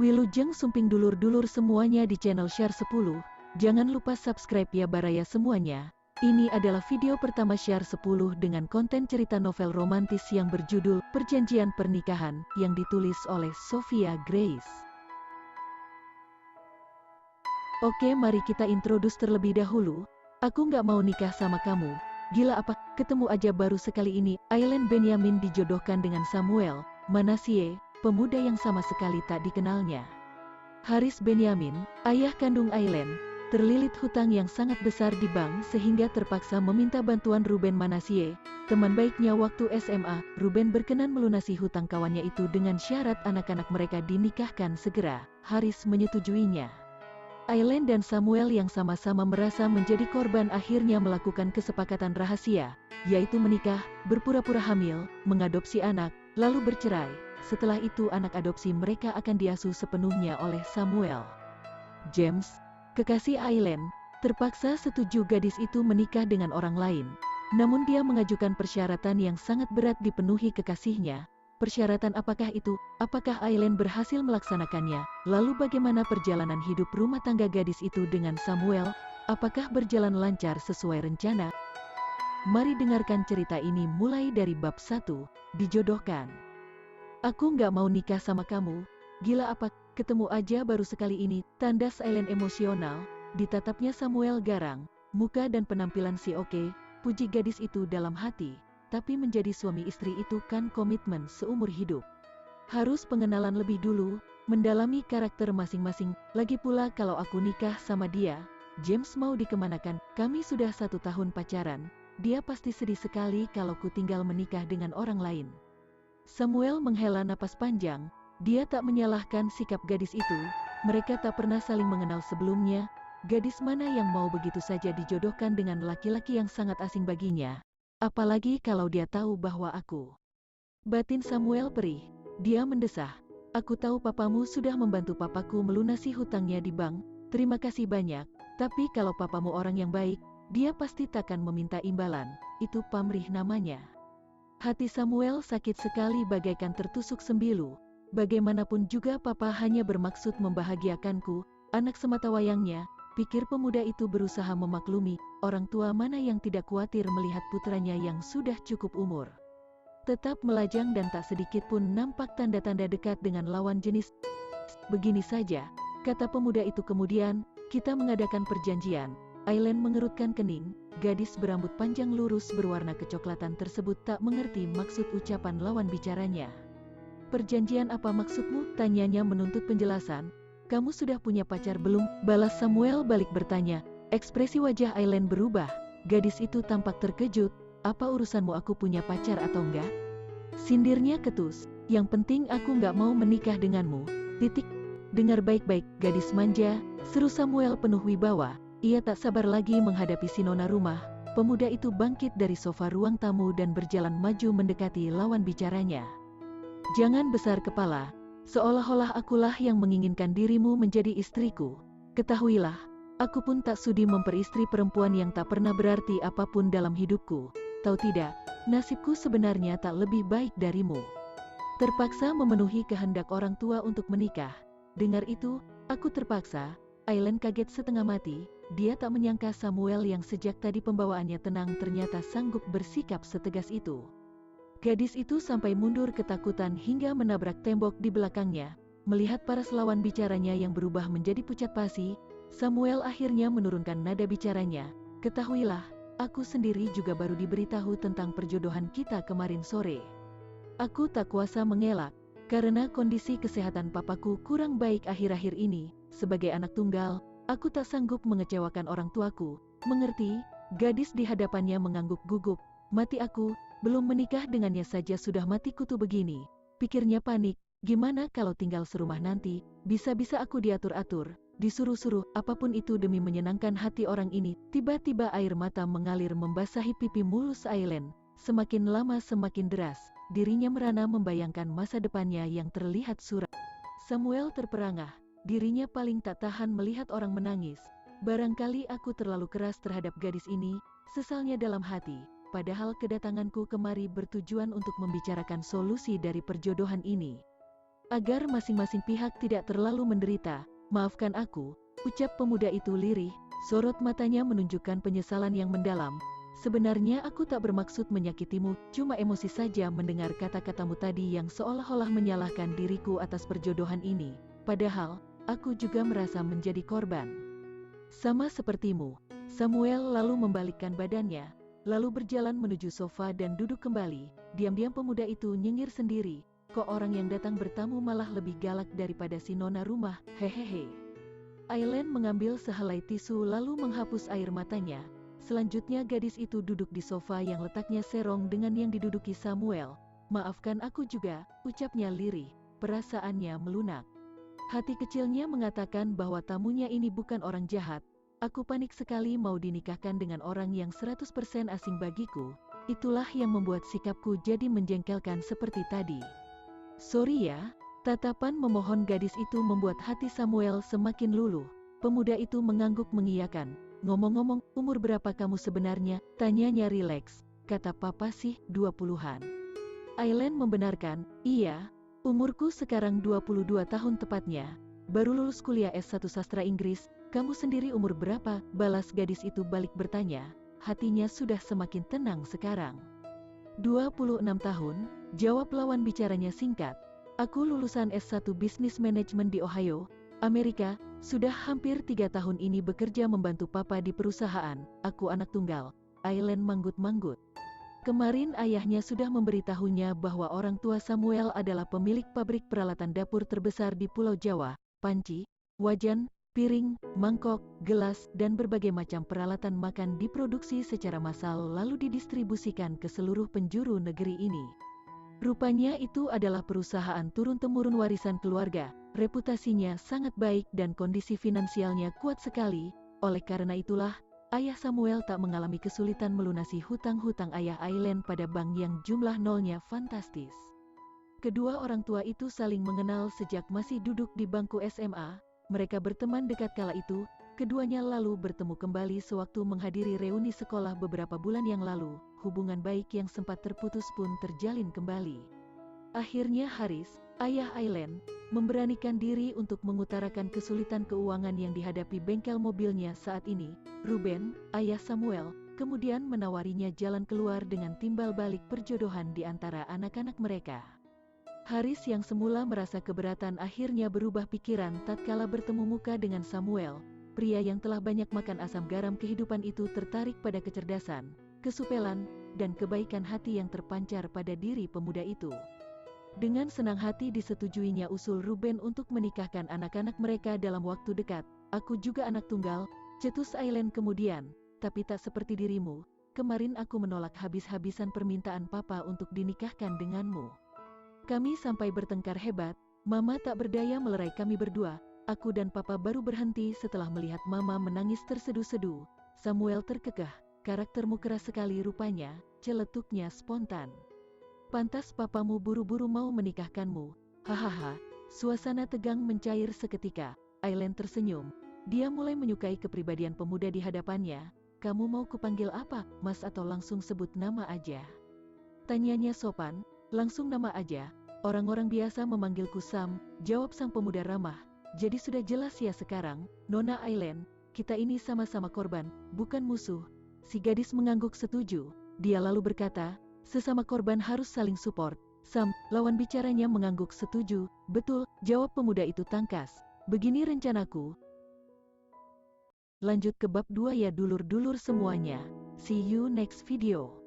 Wilujeng sumping dulur-dulur semuanya di channel Share 10. Jangan lupa subscribe ya baraya semuanya. Ini adalah video pertama Share 10 dengan konten cerita novel romantis yang berjudul Perjanjian Pernikahan yang ditulis oleh Sophia Grace. Oke, mari kita introduce terlebih dahulu. Aku nggak mau nikah sama kamu. Gila apa? Ketemu aja baru sekali ini, Aileen Benyamin dijodohkan dengan Samuel Manasseh, pemuda yang sama sekali tak dikenalnya. Haris Benyamin, ayah kandung Aileen, terlilit hutang yang sangat besar di bank sehingga terpaksa meminta bantuan Ruben Manasseh, teman baiknya waktu SMA. Ruben berkenan melunasi hutang kawannya itu dengan syarat anak-anak mereka dinikahkan segera. Haris menyetujuinya. Aileen dan Samuel yang sama-sama merasa menjadi korban akhirnya melakukan kesepakatan rahasia, yaitu menikah, berpura-pura hamil, mengadopsi anak, lalu bercerai. Setelah itu anak adopsi mereka akan diasuh sepenuhnya oleh Samuel. James, kekasih Aileen, terpaksa setuju gadis itu menikah dengan orang lain. Namun dia mengajukan persyaratan yang sangat berat dipenuhi kekasihnya. Persyaratan apakah itu? Apakah Aileen berhasil melaksanakannya? Lalu bagaimana perjalanan hidup rumah tangga gadis itu dengan Samuel? Apakah berjalan lancar sesuai rencana? Mari dengarkan cerita ini mulai dari bab 1, dijodohkan. Aku nggak mau nikah sama kamu. Gila apa? Ketemu aja baru sekali ini, tandas Aileen emosional. Ditatapnya Samuel garang, muka dan penampilan si oke, puji gadis itu dalam hati. Tapi menjadi suami istri itu kan komitmen seumur hidup. Harus pengenalan lebih dulu, mendalami karakter masing-masing. Lagi pula kalau aku nikah sama dia, James mau dikemanakan? Kami sudah 1 tahun pacaran, dia pasti sedih sekali kalau ku tinggal menikah dengan orang lain. Samuel menghela napas panjang, dia tak menyalahkan sikap gadis itu, mereka tak pernah saling mengenal sebelumnya. Gadis mana yang mau begitu saja dijodohkan dengan laki-laki yang sangat asing baginya? Apalagi kalau dia tahu bahwa aku. Batin Samuel perih. Dia mendesah. Aku tahu papamu sudah membantu papaku melunasi hutangnya di bank. Terima kasih banyak. Tapi kalau papamu orang yang baik, dia pasti takkan meminta imbalan. Itu pamrih namanya. Hati Samuel sakit sekali bagaikan tertusuk sembilu. Bagaimanapun juga papa hanya bermaksud membahagiakanku, anak sematawayangnya. Pikir pemuda itu berusaha memaklumi, orang tua mana yang tidak khawatir melihat putranya yang sudah cukup umur. Tetap melajang dan tak sedikit pun nampak tanda-tanda dekat dengan lawan jenis. Begini saja, kata pemuda itu kemudian, kita mengadakan perjanjian. Aileen mengerutkan kening, gadis berambut panjang lurus berwarna kecoklatan tersebut tak mengerti maksud ucapan lawan bicaranya. Perjanjian apa maksudmu? Tanyanya menuntut penjelasan. Kamu sudah punya pacar belum? Balas Samuel balik bertanya. Ekspresi wajah Aileen berubah. Gadis itu tampak terkejut. Apa urusanmu aku punya pacar atau enggak? Sindirnya ketus. Yang penting aku nggak mau menikah denganmu. Titik. Dengar baik-baik, gadis manja, seru Samuel penuh wibawa. Ia tak sabar lagi menghadapi si nona rumah. Pemuda itu bangkit dari sofa ruang tamu dan berjalan maju mendekati lawan bicaranya. Jangan besar kepala. Seolah-olah akulah yang menginginkan dirimu menjadi istriku. Ketahuilah, aku pun tak sudi memperistri perempuan yang tak pernah berarti apapun dalam hidupku. Tahu tidak, nasibku sebenarnya tak lebih baik darimu. Terpaksa memenuhi kehendak orang tua untuk menikah. Dengar itu, aku terpaksa. Aileen kaget setengah mati. Dia tak menyangka Samuel yang sejak tadi pembawaannya tenang ternyata sanggup bersikap setegas itu. Gadis itu sampai mundur ketakutan hingga menabrak tembok di belakangnya. Melihat paras lawan bicaranya yang berubah menjadi pucat pasi, Samuel akhirnya menurunkan nada bicaranya. Ketahuilah, aku sendiri juga baru diberitahu tentang perjodohan kita kemarin sore. Aku tak kuasa mengelak, karena kondisi kesehatan papaku kurang baik akhir-akhir ini. Sebagai anak tunggal, aku tak sanggup mengecewakan orang tuaku. Mengerti? Gadis di hadapannya mengangguk gugup. Mati aku. Belum menikah dengannya saja sudah mati kutu begini. Pikirnya panik, gimana kalau tinggal serumah nanti, bisa-bisa aku diatur-atur, disuruh-suruh, apapun itu demi menyenangkan hati orang ini. Tiba-tiba air mata mengalir membasahi pipi mulus Aileen. Semakin lama semakin deras, dirinya merana membayangkan masa depannya yang terlihat suram. Samuel terperangah, dirinya paling tak tahan melihat orang menangis. Barangkali aku terlalu keras terhadap gadis ini, sesalnya dalam hati. Padahal kedatanganku kemari bertujuan untuk membicarakan solusi dari perjodohan ini. Agar masing-masing pihak tidak terlalu menderita, maafkan aku, ucap pemuda itu lirih, sorot matanya menunjukkan penyesalan yang mendalam. Sebenarnya aku tak bermaksud menyakitimu, cuma emosi saja mendengar kata-katamu tadi yang seolah-olah menyalahkan diriku atas perjodohan ini. Padahal, aku juga merasa menjadi korban. Sama sepertimu. Samuel lalu membalikkan badannya, lalu berjalan menuju sofa dan duduk kembali. Diam-diam pemuda itu nyengir sendiri. Kok orang yang datang bertamu malah lebih galak daripada si nona rumah, hehehe. Aileen mengambil sehelai tisu lalu menghapus air matanya. Selanjutnya gadis itu duduk di sofa yang letaknya serong dengan yang diduduki Samuel. Maafkan aku juga, ucapnya lirih, perasaannya melunak. Hati kecilnya mengatakan bahwa tamunya ini bukan orang jahat. Aku panik sekali mau dinikahkan dengan orang yang 100% asing bagiku. Itulah yang membuat sikapku jadi menjengkelkan seperti tadi. Sorry ya, tatapan memohon gadis itu membuat hati Samuel semakin luluh. Pemuda itu mengangguk mengiyakan. Ngomong-ngomong, umur berapa kamu sebenarnya? Tanyanya rileks. Kata papa sih, 20-an. Aileen membenarkan, iya, umurku sekarang 22 tahun tepatnya. Baru lulus kuliah S1 Sastra Inggris, kamu sendiri umur berapa? Balas gadis itu balik bertanya. Hatinya sudah semakin tenang sekarang. 26 tahun, jawab lawan bicaranya singkat. Aku lulusan S1 Business Management di Ohio, Amerika, sudah hampir 3 tahun ini bekerja membantu papa di perusahaan. Aku anak tunggal. Aileen manggut-manggut. Kemarin ayahnya sudah memberitahunya bahwa orang tua Samuel adalah pemilik pabrik peralatan dapur terbesar di Pulau Jawa, panci, wajan, piring, mangkok, gelas, dan berbagai macam peralatan makan diproduksi secara massal lalu didistribusikan ke seluruh penjuru negeri ini. Rupanya itu adalah perusahaan turun-temurun warisan keluarga, reputasinya sangat baik dan kondisi finansialnya kuat sekali. Oleh karena itulah, ayah Samuel tak mengalami kesulitan melunasi hutang-hutang ayah Aileen pada bank yang jumlah nolnya fantastis. Kedua orang tua itu saling mengenal sejak masih duduk di bangku SMA. Mereka berteman dekat kala itu, keduanya lalu bertemu kembali sewaktu menghadiri reuni sekolah beberapa bulan yang lalu. Hubungan baik yang sempat terputus pun terjalin kembali. Akhirnya Haris, ayah Aileen, memberanikan diri untuk mengutarakan kesulitan keuangan yang dihadapi bengkel mobilnya saat ini. Ruben, ayah Samuel, kemudian menawarinya jalan keluar dengan timbal balik perjodohan di antara anak-anak mereka. Haris yang semula merasa keberatan akhirnya berubah pikiran tatkala bertemu muka dengan Samuel. Pria yang telah banyak makan asam garam kehidupan itu tertarik pada kecerdasan, kesupelan, dan kebaikan hati yang terpancar pada diri pemuda itu. Dengan senang hati disetujuinya usul Ruben untuk menikahkan anak-anak mereka dalam waktu dekat. Aku juga anak tunggal, cetus Aileen kemudian, tapi tak seperti dirimu. Kemarin aku menolak habis-habisan permintaan papa untuk dinikahkan denganmu. Kami sampai bertengkar hebat, mama tak berdaya melerai kami berdua. Aku dan papa baru berhenti setelah melihat mama menangis terseduh-seduh. Samuel terkekeh, karaktermu keras sekali rupanya, celetuknya spontan. Pantas papamu buru-buru mau menikahkanmu. Hahaha, suasana tegang mencair seketika. Aileen tersenyum. Dia mulai menyukai kepribadian pemuda di hadapannya. Kamu mau kupanggil apa, Mas, atau langsung sebut nama aja? Tanyanya sopan. Langsung nama aja, orang-orang biasa memanggilku Sam, jawab sang pemuda ramah. Jadi sudah jelas ya sekarang, Nona Aileen, kita ini sama-sama korban, bukan musuh. Si gadis mengangguk setuju, dia lalu berkata, sesama korban harus saling support. Sam, lawan bicaranya mengangguk setuju, betul, jawab pemuda itu tangkas. Begini rencanaku. Lanjut ke bab 2 ya dulur-dulur semuanya. See you next video.